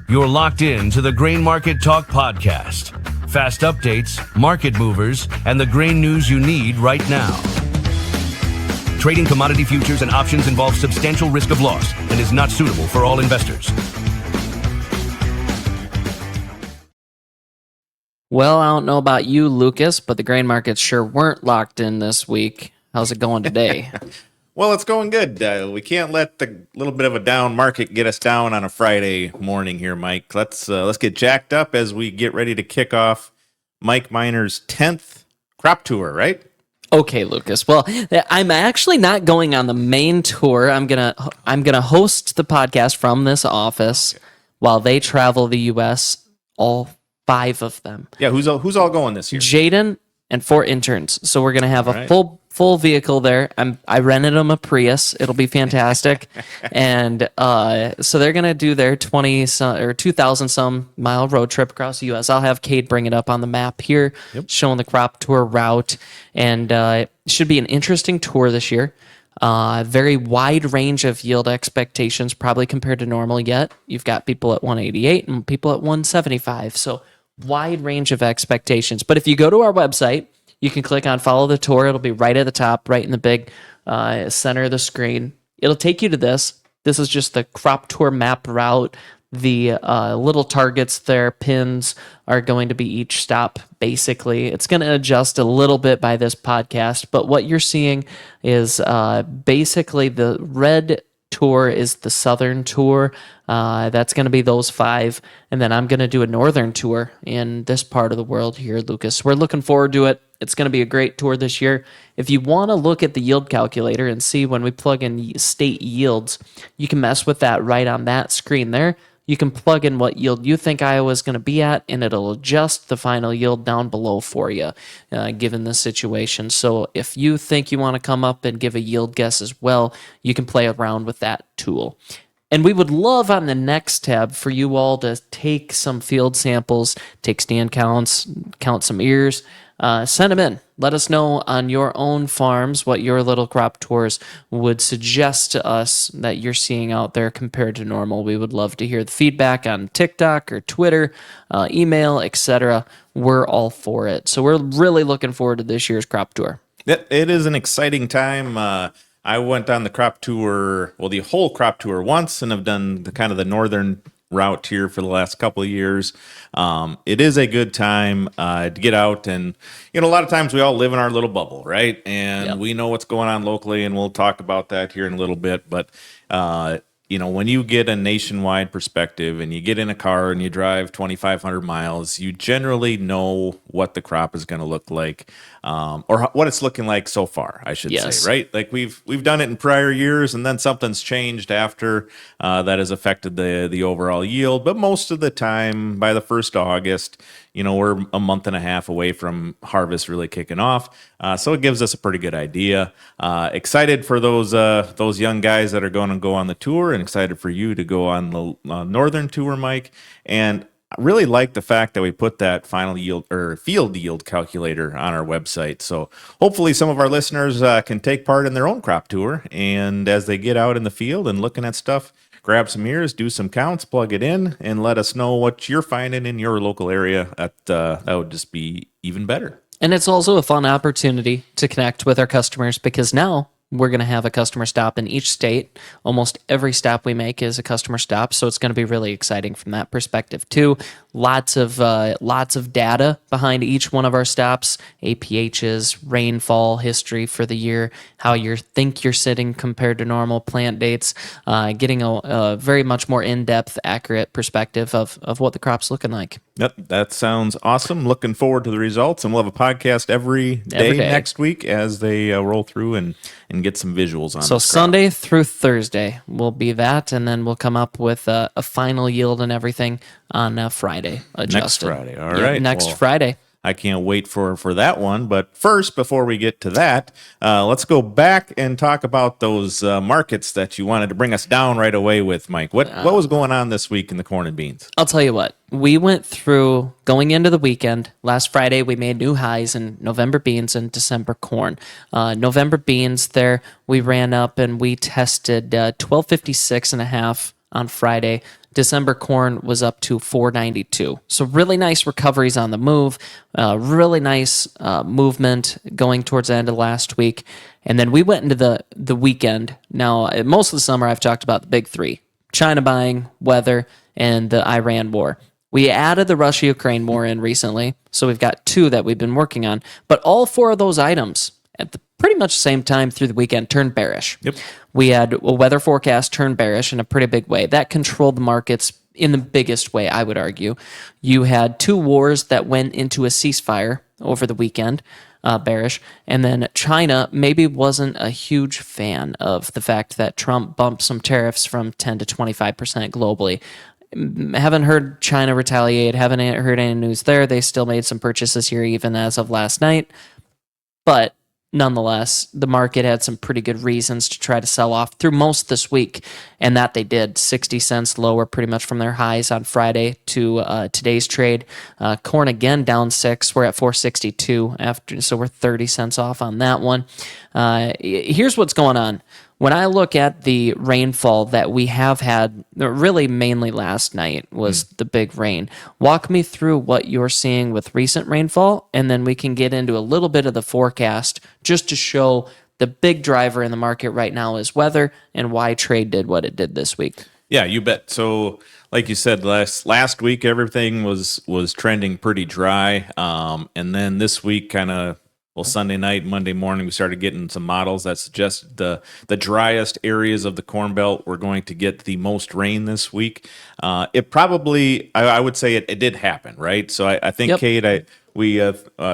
You're locked in to the Grain Market Talk podcast. Fast updates, market movers, and the grain news you need right now. Trading commodity futures and options involves substantial risk of loss and is not suitable for all investors. Well, I don't know about you, Lucas, but the grain markets sure weren't locked in this week. How's it going today? Well, it's going good. We can't let the little bit of a down market get us down on a Friday morning here, Mike. Let's get jacked up as we get ready to kick off Mike Miner's 10th crop tour, right? Okay, Lucas. Well, I'm actually not going on the main tour. I'm gonna host the podcast from this office while they travel the U.S. All 5 of them. Yeah, who's all going this year? Jaden and 4 interns. So we're gonna have a full vehicle there. I rented them a Prius. It'll be fantastic. And so they're going to do their 2,000 some mile road trip across the U.S. I'll have Cade bring it up on the map here, showing the crop tour route. And it should be an interesting tour this year. Very wide range of yield expectations, probably compared to normal yet. You've got people at 188 and people at 175. So wide range of expectations. But if you go to our website, you can click on follow the tour. It'll be right at the top, right in the big center of the screen. It'll take you to this. This is just the crop tour map route. The little targets there, pins, are going to be each stop, basically. It's going to adjust a little bit by this podcast, but what you're seeing is basically the red tour is the southern tour. That's going to be those 5. And then I'm going to do a northern tour in this part of the world here, Lucas. We're looking forward to it. It's going to be a great tour this year. If you want to look at the yield calculator and see when we plug in state yields, you can mess with that right on that screen there. You can plug in what yield you think Iowa is going to be at, and it'll adjust the final yield down below for you, given the situation. So if you think you want to come up and give a yield guess as well, you can play around with that tool. And we would love on the next tab for you all to take some field samples, take stand counts, count some ears, send them in. Let us know on your own farms what your little crop tours would suggest to us that you're seeing out there compared to normal. We would love to hear the feedback on TikTok or Twitter, email, etc. We're all for it. So we're really looking forward to this year's crop tour. It is an exciting time. I went on the crop tour, the whole crop tour once, and have done the northern route here for the last couple of years. It is a good time to get out, and a lot of times we all live in our little bubble, right? And we know what's going on locally, and we'll talk about that here in a little bit. But when you get a nationwide perspective and you get in a car and you drive 2,500 miles, you generally know what the crop is going to look like, or what it's looking like so far, I should say, right? Like we've done it in prior years, and then something's changed after that has affected the overall yield. But most of the time, by the 1st of August, we're a month and a half away from harvest really kicking off. So it gives us a pretty good idea. Excited for those young guys that are going to go on the tour, and excited for you to go on the northern tour, Mike. And I really like the fact that we put that final yield or field yield calculator on our website. So hopefully some of our listeners can take part in their own crop tour. And as they get out in the field and looking at stuff, grab some ears, do some counts, plug it in, and let us know what you're finding in your local area. That would just be even better. And it's also a fun opportunity to connect with our customers, because now we're going to have a customer stop in each state. Almost every stop we make is a customer stop, so it's going to be really exciting from that perspective too. Lots of data behind each one of our stops, APHs, rainfall history for the year, how you think you're sitting compared to normal plant dates, getting a very much more in-depth, accurate perspective of what the crop's looking like. Yep, that sounds awesome. Looking forward to the results, and we'll have a podcast every day next week as they roll through and get some visuals on. So Sunday through Thursday will be that, and then we'll come up with a final yield and everything on Friday. Adjusted. Next Friday, all right. Next Friday. I can't wait for that one. But first, before we get to that, let's go back and talk about those markets that you wanted to bring us down right away with, Mike. What was going on this week in the corn and beans? I'll tell you what. We went through, going into the weekend, last Friday, we made new highs in November beans and December corn. November beans there, we ran up and we tested 1256.5 on Friday. December corn was up to 492. So really nice recoveries on the move, really nice movement going towards the end of last week. And then we went into the weekend. Now, most of the summer, I've talked about the big three: China buying, weather, and the Iran war. We added the Russia-Ukraine war in recently, so we've got 2 that we've been working on. But all 4 of those items at the pretty much same time through the weekend turned bearish. Yep. We had a weather forecast turn bearish in a pretty big way. That controlled the markets in the biggest way, I would argue. You had 2 wars that went into a ceasefire over the weekend, bearish. And then China maybe wasn't a huge fan of the fact that Trump bumped some tariffs from 10 to 25% globally. Haven't heard China retaliate, haven't heard any news there. They still made some purchases here even as of last night. But nonetheless, the market had some pretty good reasons to try to sell off through most this week, and that they did. 60 cents lower pretty much from their highs on Friday to today's trade. Corn again down 6. We're at 462 after, so we're 30 cents off on that one. Here's what's going on. When I look at the rainfall that we have had, really mainly last night was the big rain. Walk me through what you're seeing with recent rainfall, and then we can get into a little bit of the forecast just to show the big driver in the market right now is weather and why trade did what it did this week. Yeah, you bet. So, like you said, last week everything was trending pretty dry, and then this week kind of. Well, Sunday night, Monday morning, we started getting some models that suggest the driest areas of the Corn Belt were going to get the most rain this week. It probably, I would say it did happen, right? So I think, Yep. Kate, we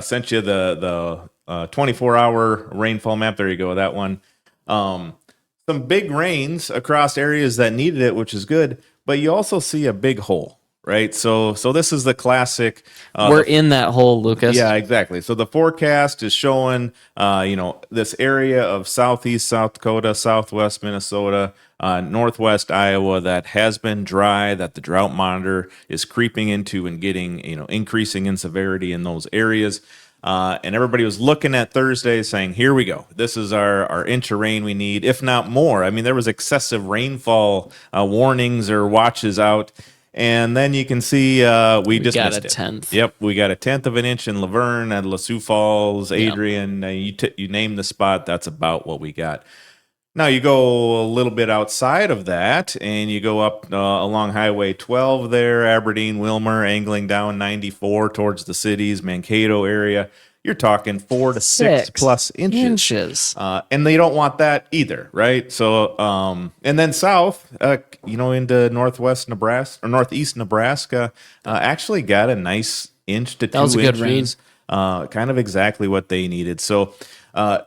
sent you the 24-hour rainfall map. There you go, that one. Some big rains across areas that needed it, which is good, but you also see a big hole. Right, so this is the classic. We're in that hole, Lucas. Yeah, exactly. So the forecast is showing, this area of southeast South Dakota, southwest Minnesota, northwest Iowa that has been dry, that the drought monitor is creeping into and getting, increasing in severity in those areas. And everybody was looking at Thursday saying, here we go. This is our inch of rain we need, if not more. I mean, there was excessive rainfall warnings or watches out. And then you can see we just got missed a it. 10th. Yep, we got a 1/10 of an inch in Laverne and La Sioux Falls, Adrian. You name the spot, that's about what we got. Now you go a little bit outside of that, and you go up along Highway 12 there, Aberdeen, Wilmer, angling down 94 towards the cities, Mankato area. You're talking 4 to 6 plus inches. And they don't want that either, right? So, and then south, into northwest Nebraska or northeast Nebraska, actually got a nice inch to 2 was a good inches. Kind of exactly what they needed. So,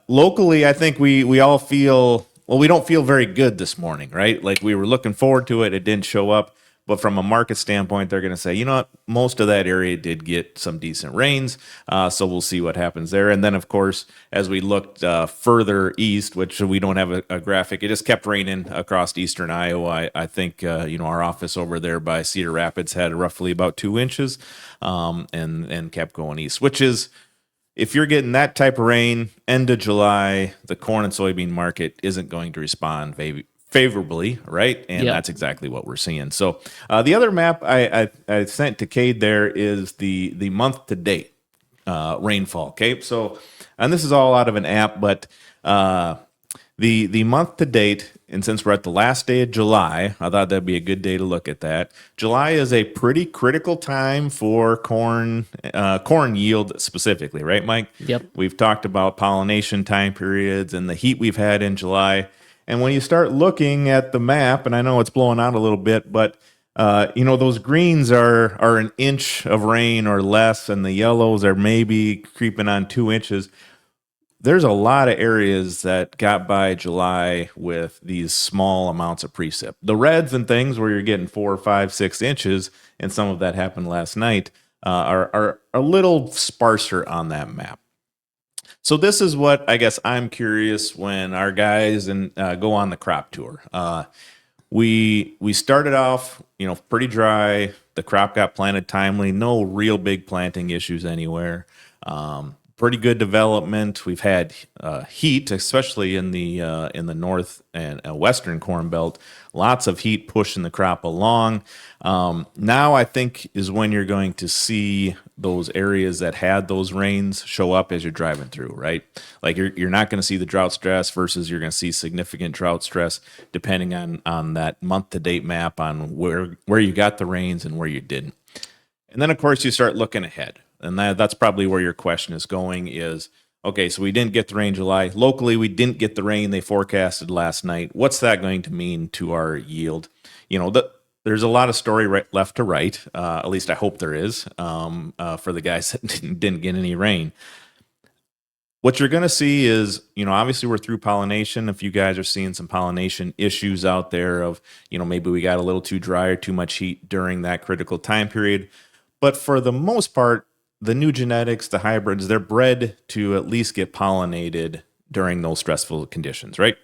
locally, I think we all feel, well, we don't feel very good this morning, right? Like we were looking forward to it. It didn't show up. But from a market standpoint, they're going to say, you know what, most of that area did get some decent rains, so we'll see what happens there. And then, of course, as we looked further east, which we don't have a graphic, it just kept raining across eastern Iowa. I think, our office over there by Cedar Rapids had roughly about 2 inches and kept going east, which is, if you're getting that type of rain, end of July, the corn and soybean market isn't going to respond favorably, right? And that's exactly what we're seeing. So the other map I sent to Cade there is the month to date rainfall. Okay, so and this is all out of an app, but the month to date, and since we're at the last day of July, I thought that'd be a good day to look at that. July is a pretty critical time for corn yield specifically, right, Mike? Yep. We've talked about pollination time periods and the heat we've had in July. And when you start looking at the map, and I know it's blowing out a little bit, but those greens are an inch of rain or less, and the yellows are maybe creeping on 2 inches. There's a lot of areas that got by July with these small amounts of precip. The reds and things where you're getting 4, 5, 6 inches, and some of that happened last night, are a little sparser on that map. So this is what I guess I'm curious when our guys go on the crop tour. We started off, pretty dry. The crop got planted timely. No real big planting issues anywhere. pretty good development. We've had heat, especially in the north and western corn belt. Lots of heat pushing the crop along. Now I think is when you're going to see those areas that had those rains show up as you're driving through, right? Like you're not going to see the drought stress versus you're going to see significant drought stress depending on that month to date map on where you got the rains and where you didn't. And then of course you start looking ahead. And that's probably where your question is going is, okay, so we didn't get the rain in July. Locally, we didn't get the rain they forecasted last night. What's that going to mean to our yield? There's a lot of story left to write. At least I hope there is for the guys that didn't get any rain. What you're going to see is, obviously we're through pollination. If you guys are seeing some pollination issues out there of, maybe we got a little too dry or too much heat during that critical time period. But for the most part, the new genetics, the hybrids, they're bred to at least get pollinated during those stressful conditions, right?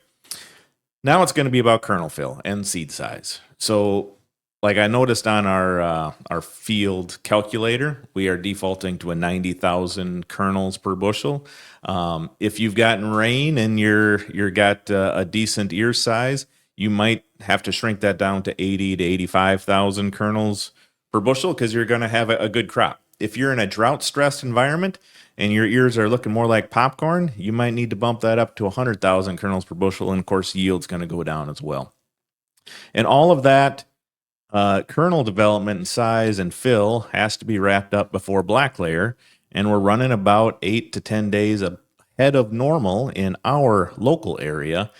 Now it's going to be about kernel fill and seed size. So like I noticed on our field calculator, we are defaulting to a 90,000 kernels per bushel. If you've gotten rain and you're got a decent ear size, you might have to shrink that down to 80 to 85,000 kernels per bushel because you're going to have a good crop. If you're in a drought-stressed environment and your ears are looking more like popcorn, you might need to bump that up to 100,000 kernels per bushel, and of course, yield's going to go down as well. And all of that kernel development and size and fill has to be wrapped up before black layer, and we're running about 8 to 10 days ahead of normal in our local area.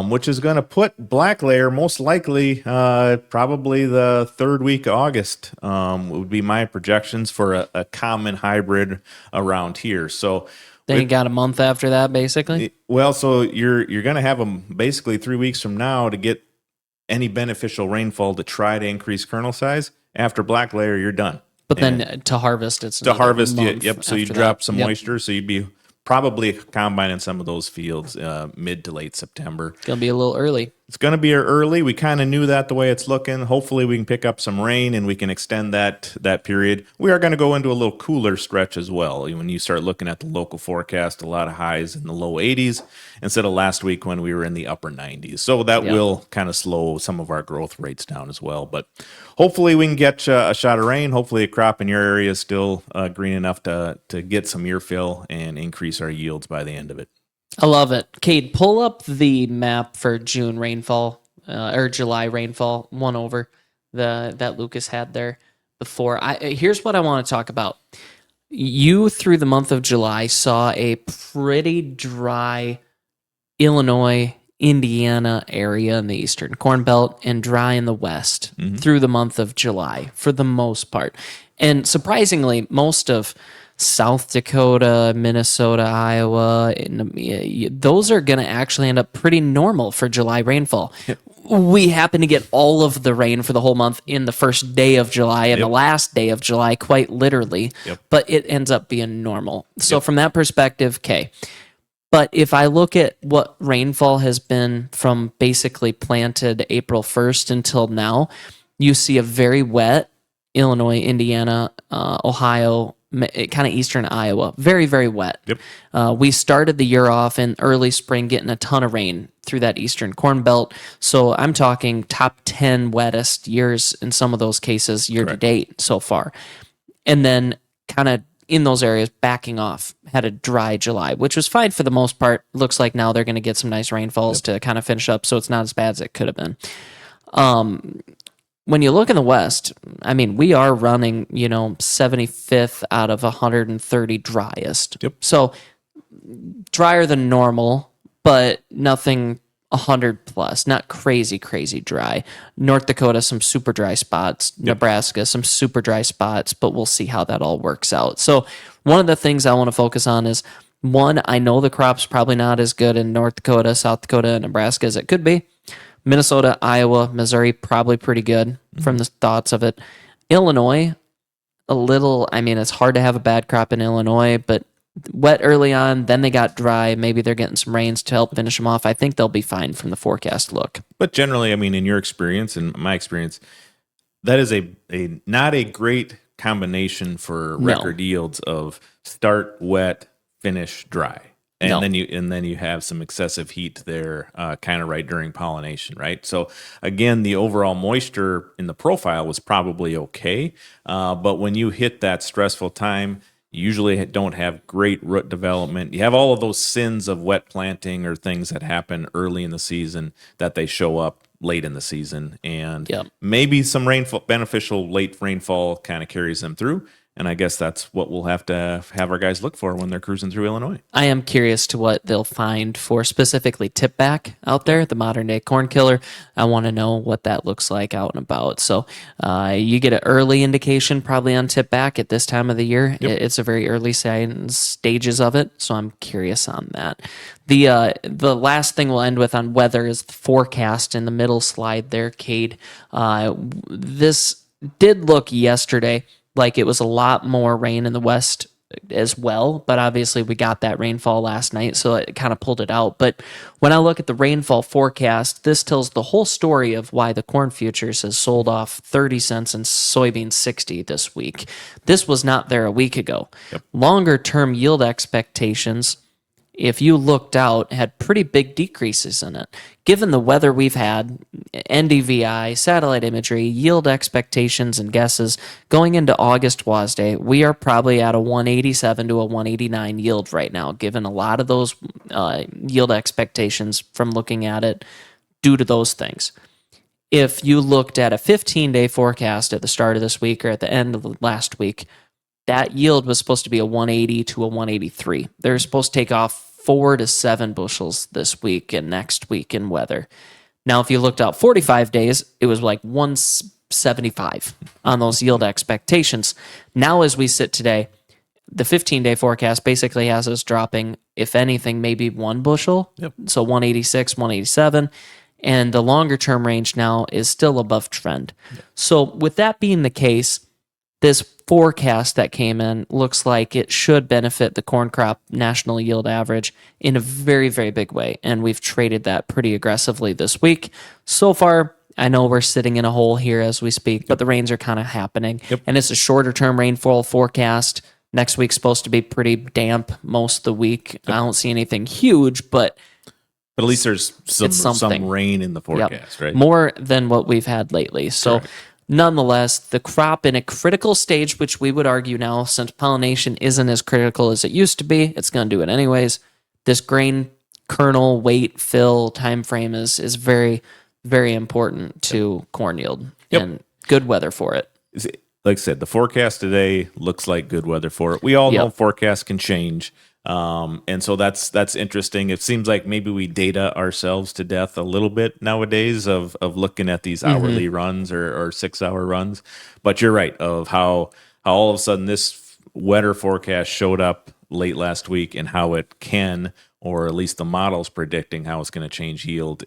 Which is going to put black layer most likely probably the third week of August would be my projections for a common hybrid around here. So then you got a month after that, basically. Well, so you're going to have them basically 3 weeks from now to get any beneficial rainfall to try to increase kernel size. After black layer, you're done. But then to harvest, it's to harvest. Yep. So you drop that. some moisture, so you'd be probably combining some of those fields mid to late September. It's going to be a little early. It's going to be early. We kind of knew that the way it's looking. Hopefully we can pick up some rain and we can extend that period. We are going to go into a little cooler stretch as well. When you start looking at the local forecast, a lot of highs in the low 80s instead of last week when we were in the upper 90s. So that will kind of slow some of our growth rates down as well. But hopefully we can get a shot of rain. Hopefully a crop in your area is still green enough to get some ear fill and increase our yields by the end of it. I love it. Cade, pull up the map for June rainfall or July rainfall, one over that Lucas had there before. Here's what I want to talk about. You, through the month of July, saw a pretty dry Illinois, Indiana area in the Eastern Corn Belt and dry in the West through the month of July for the most part. And surprisingly, most of South Dakota, Minnesota, Iowa, those are going to actually end up pretty normal for July rainfall. We happen to get all of the rain for the whole month in the first day of July and the last day of July, quite literally, but it ends up being normal. So from that perspective, okay. But if I look at what rainfall has been from basically planted April 1st until now, you see a very wet Illinois, Indiana, Ohio, kind of eastern Iowa. Very, very wet. We started the year off in early spring getting a ton of rain through that eastern corn belt. So I'm talking top 10 wettest years in some of those cases year to date so far. And then kind of in those areas backing off, had a dry July, which was fine for the most part. Looks like now they're going to get some nice rainfalls to kind of finish up, so it's not as bad as it could have been. When you look in the West, I mean, we are running, 75th out of 130 driest. So drier than normal, but nothing 100 plus, not crazy dry. North Dakota, some super dry spots. Nebraska, some super dry spots, but we'll see how that all works out. So one of the things I want to focus on is, one, I know the crop's probably not as good in North Dakota, South Dakota, and Nebraska as it could be. Minnesota, Iowa, Missouri, probably pretty good from the thoughts of it. Illinois, a little, it's hard to have a bad crop in Illinois, but wet early on, then they got dry. Maybe they're getting some rains to help finish them off. I think they'll be fine from the forecast look. But generally, in your experience and my experience, that is a not a great combination for record yields of start wet, finish dry. And No. then you have some excessive heat there, kind of right during pollination, right? So again, the overall moisture in the profile was probably okay, but when you hit that stressful time, you usually don't have great root development. You have all of those sins of wet planting or things that happen early in the season that they show up late in the season, and maybe some rainfall, beneficial late rainfall, kind of carries them through. And I guess that's what we'll have to have our guys look for when they're cruising through Illinois. I am curious to what they'll find for specifically tipback out there, the modern day corn killer. I want to know what that looks like out and about. So you get an early indication probably on tipback at this time of the year. It's a very early stages of it, so I'm curious on that. The last thing we'll end with on weather is the forecast in the middle slide there, Cade. This did look yesterday like it was a lot more rain in the west as well, but obviously we got that rainfall last night, so it kind of pulled it out. But when I look at the rainfall forecast, this tells the whole story of why the corn futures has sold off 30 cents and soybeans 60 this week. This was not there a week ago. Longer term yield expectations, if you looked out, had pretty big decreases in it. Given the weather we've had, NDVI, satellite imagery, yield expectations and guesses, going into August WASDE, we are probably at a 187 to a 189 yield right now, given a lot of those yield expectations from looking at it due to those things. If you looked at a 15-day forecast at the start of this week or at the end of last week, that yield was supposed to be a 180 to a 183. They're supposed to take off 4 to 7 bushels this week and next week in weather. Now, if you looked out 45 days, it was like 175 on those yield expectations. Now, as we sit today, the 15-day forecast basically has us dropping, if anything, maybe 1 bushel. So 186, 187. And the longer term range now is still above trend. So with that being the case, this forecast that came in looks like it should benefit the corn crop national yield average in a very, very big way. And we've traded that pretty aggressively this week. So far, I know we're sitting in a hole here as we speak, but the rains are kind of happening. And it's a shorter term rainfall forecast. Next week's supposed to be pretty damp most of the week. I don't see anything huge, but at least there's some rain in the forecast, right? More than what we've had lately. So nonetheless, the crop in a critical stage, which we would argue now, since pollination isn't as critical as it used to be, it's going to do it anyways. This grain kernel weight fill time frame is very, very important to corn yield and good weather for it. Like I said, the forecast today looks like good weather for it. We all know forecasts can change. And so that's interesting. It seems like maybe we data ourselves to death a little bit nowadays of looking at these hourly runs or 6-hour runs. But you're right of how all of a sudden this wetter forecast showed up late last week and how it can, or at least the model's predicting how it's going to change yield.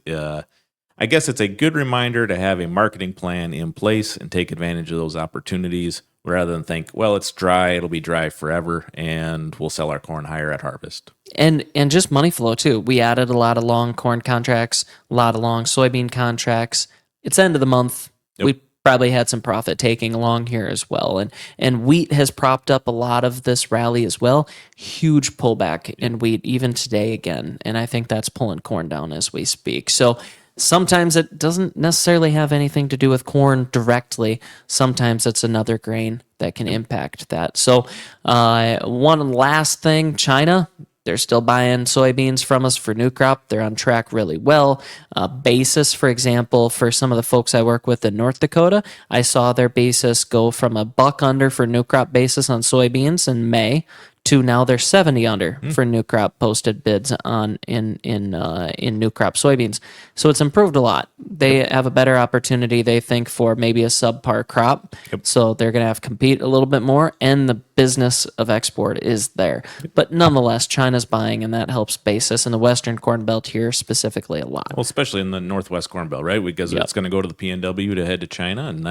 I guess it's a good reminder to have a marketing plan in place and take advantage of those opportunities rather than think, well, it's dry, it'll be dry forever, and we'll sell our corn higher at harvest. And just money flow, too. We added a lot of long corn contracts, a lot of long soybean contracts. It's end of the month. We probably had some profit taking along here as well. And wheat has propped up a lot of this rally as well. Huge pullback in wheat, even today again. And I think that's pulling corn down as we speak. So sometimes it doesn't necessarily have anything to do with corn directly. Sometimes it's another grain that can impact that. So one last thing, China, they're still buying soybeans from us for new crop. They're on track really well. Basis, for example, for some of the folks I work with in North Dakota, I saw their basis go from $1 under for new crop basis on soybeans in May to now they're 70 under for new crop posted bids on in new crop soybeans. So it's improved a lot. They have a better opportunity, they think, for maybe a subpar crop. So they're going to have to compete a little bit more, and the business of export is there. But nonetheless, China's buying, and that helps basis in the Western Corn Belt here specifically a lot. Well, especially in the Northwest Corn Belt, right? Because it's going to go to the PNW to head to China, and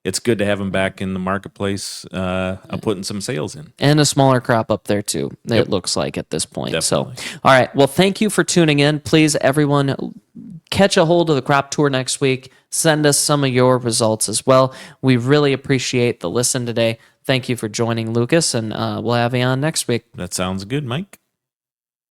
it's good to have them back in the marketplace, putting some sales in. And a smaller crop up there, too, it looks like at this point. Definitely. So, all right. Well, thank you for tuning in. Please, everyone, catch a hold of the crop tour next week. Send us some of your results as well. We really appreciate the listen today. thank you for joining, Lucas, and we'll have you on next week. That sounds good, Mike.